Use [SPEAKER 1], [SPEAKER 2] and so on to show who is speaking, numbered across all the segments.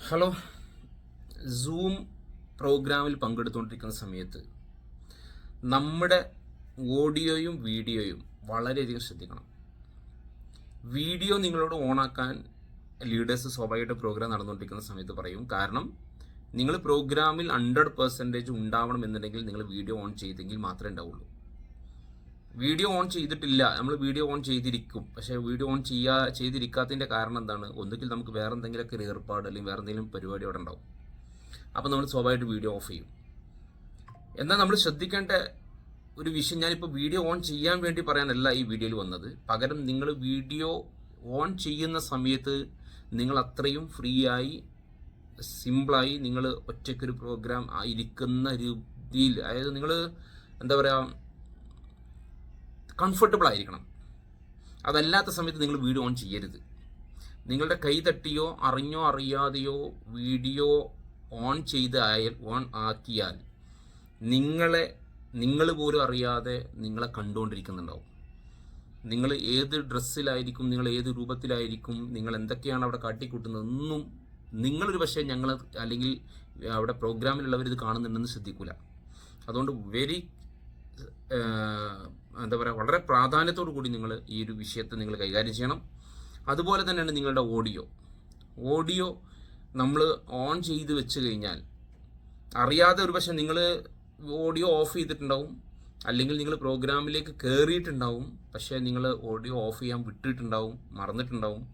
[SPEAKER 1] Hello. Zoom പ്രോഗ്രാമിൽ പങ്കെടുത്തുകൊണ്ടിരിക്കുന്ന സമയത്ത് നമ്മുടെ ഓഡിയോയും വീഡിയോയും വളരെയധികം ശ്രദ്ധിക്കണം. വീഡിയോ നിങ്ങളോട് ഓണാക്കാൻ ലീഡേഴ്സ് സ്വാഭാവികമായിട്ട് പ്രോഗ്രാം നടന്നുകൊണ്ടിരിക്കുന്ന സമയത്ത് പറയും. കാരണം നിങ്ങൾ പ്രോഗ്രാമിൽ 100% ഉണ്ടാവണം എന്നുണ്ടെങ്കിൽ നിങ്ങൾ വീഡിയോ ഓൺ ചെയ്തെങ്കിൽ മാത്രമേ ഉണ്ടാവുള്ളൂ. വീഡിയോ ഓൺ ചെയ്തിട്ടില്ല, നമ്മൾ വീഡിയോ ഓൺ ചെയ്തിരിക്കും. പക്ഷേ വീഡിയോ ഓൺ ചെയ്തിരിക്കാത്തതിൻ്റെ കാരണം എന്താണ്? ഒന്നുകിൽ നമുക്ക് വേറെ എന്തെങ്കിലുമൊക്കെ ഒരു ഏർപ്പാട് അല്ലെങ്കിൽ വേറെ എന്തെങ്കിലും പരിപാടി അവിടെ ഉണ്ടാവും. അപ്പോൾ നമ്മൾ സ്വാഭാവികമായിട്ട് വീഡിയോ ഓഫ് ചെയ്യും. എന്നാൽ നമ്മൾ ശ്രദ്ധിക്കേണ്ട ഒരു വിഷയം, ഞാനിപ്പോൾ വീഡിയോ ഓൺ ചെയ്യാൻ വേണ്ടി പറയാനല്ല ഈ വീഡിയോയിൽ വന്നത്. പകരം നിങ്ങൾ വീഡിയോ ഓൺ ചെയ്യുന്ന സമയത്ത് നിങ്ങൾ അത്രയും ഫ്രീ ആയി സിമ്പിളായി നിങ്ങൾ ഒറ്റയ്ക്കൊരു പ്രോഗ്രാം ഇരിക്കുന്ന രീതിയിൽ, അതായത് നിങ്ങൾ എന്താ പറയുക, കംഫർട്ടബിൾ ആയിരിക്കണം. അതല്ലാത്ത സമയത്ത് നിങ്ങൾ വീഡിയോ ഓൺ ചെയ്യരുത്. നിങ്ങളുടെ കൈ തട്ടിയോ അറിഞ്ഞോ അറിയാതെയോ വീഡിയോ ഓൺ ആക്കിയാൽ നിങ്ങൾ പോലും അറിയാതെ നിങ്ങളെ കണ്ടുകൊണ്ടിരിക്കുന്നുണ്ടാവും. നിങ്ങൾ ഏത് ഡ്രസ്സിലായിരിക്കും, നിങ്ങൾ ഏത് രൂപത്തിലായിരിക്കും, നിങ്ങൾ എന്തൊക്കെയാണ് അവിടെ കാട്ടിക്കൂട്ടുന്നതെന്നും നിങ്ങളൊരു പക്ഷേ അല്ലെങ്കിൽ അവിടെ പ്രോഗ്രാമിലുള്ളവർ ഇത് കാണുന്നുണ്ടെന്ന് ശ്രദ്ധിക്കില്ല. അതുകൊണ്ട് എന്താ പറയുക, വളരെ പ്രാധാന്യത്തോടു കൂടി നിങ്ങൾ ഈ ഒരു വിഷയത്തെ നിങ്ങൾ കൈകാര്യം ചെയ്യണം. അതുപോലെ തന്നെയാണ് നിങ്ങളുടെ ഓഡിയോ നമ്മൾ ഓൺ ചെയ്ത് വെച്ച് കഴിഞ്ഞാൽ അറിയാതെ ഒരു പക്ഷേ നിങ്ങൾ ഓഡിയോ ഓഫ് ചെയ്തിട്ടുണ്ടാവും, അല്ലെങ്കിൽ നിങ്ങൾ പ്രോഗ്രാമിലേക്ക് കയറിയിട്ടുണ്ടാവും, പക്ഷേ നിങ്ങൾ ഓഡിയോ ഓഫ് ചെയ്യാൻ വിട്ടിട്ടുണ്ടാവും, മറന്നിട്ടുണ്ടാവും.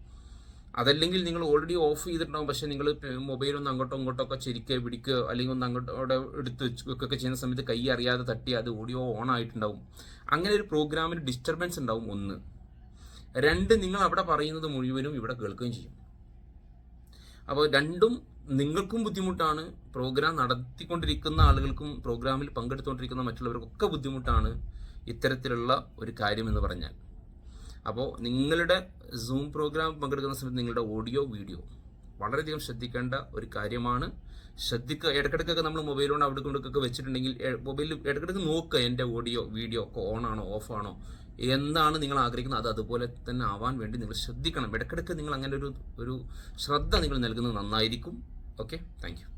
[SPEAKER 1] അതല്ലെങ്കിൽ നിങ്ങൾ ഓൾറെഡി ഓഫ് ചെയ്തിട്ടുണ്ടാവും, പക്ഷേ നിങ്ങൾ മൊബൈൽ ഒന്ന് അങ്ങോട്ടോ ഇങ്ങോട്ടൊക്കെ ചെരിക്കുക പിടിക്കുക അല്ലെങ്കിൽ ഒന്ന് അങ്ങോട്ടോ അവിടെ എടുത്ത് വെക്കുകയൊക്കെ ചെയ്യുന്ന സമയത്ത് കൈ അറിയാതെ തട്ടി അത് ഓഡിയോ ഓൺ ആയിട്ടുണ്ടാവും. അങ്ങനെ ഒരു പ്രോഗ്രാമിൽ ഡിസ്റ്റർബൻസ് ഉണ്ടാവും. 1. 2, നിങ്ങൾ അവിടെ പറയുന്നത് മുഴുവനും ഇവിടെ കേൾക്കുകയും ചെയ്യും. അപ്പോൾ രണ്ടും നിങ്ങൾക്കും ബുദ്ധിമുട്ടാണ്, പ്രോഗ്രാം നടത്തിക്കൊണ്ടിരിക്കുന്ന ആളുകൾക്കും പ്രോഗ്രാമിൽ പങ്കെടുത്തുകൊണ്ടിരിക്കുന്ന മറ്റുള്ളവർക്കൊക്കെ ബുദ്ധിമുട്ടാണ് ഇത്തരത്തിലുള്ള ഒരു കാര്യം എന്ന് പറഞ്ഞാൽ. അപ്പോൾ നിങ്ങളുടെ സൂം പ്രോഗ്രാം പങ്കെടുക്കുന്ന സമയത്ത് നിങ്ങളുടെ ഓഡിയോ വീഡിയോ വളരെയധികം ശ്രദ്ധിക്കേണ്ട ഒരു കാര്യമാണ്. ഇടയ്ക്കിടയ്ക്കൊക്കെ നമ്മൾ മൊബൈൽ കൊണ്ട് അവിടെ കൊണ്ടൊക്കെ വെച്ചിട്ടുണ്ടെങ്കിൽ മൊബൈലിൽ ഇടയ്ക്കിടയ്ക്ക് നോക്കുക, എൻ്റെ ഓഡിയോ വീഡിയോ ഒക്കെ ഓൺ ആണോ ഓഫ് ആണോ, എന്താണ് നിങ്ങൾ ആഗ്രഹിക്കുന്നത് അത് അതുപോലെ തന്നെ ആവാൻ വേണ്ടി നിങ്ങൾ ശ്രദ്ധിക്കണം. ഇടയ്ക്കിടയ്ക്ക് നിങ്ങൾ അങ്ങനെ ഒരു ശ്രദ്ധ നിങ്ങൾ നൽകുന്നത് നന്നായിരിക്കും. Okay, thank you.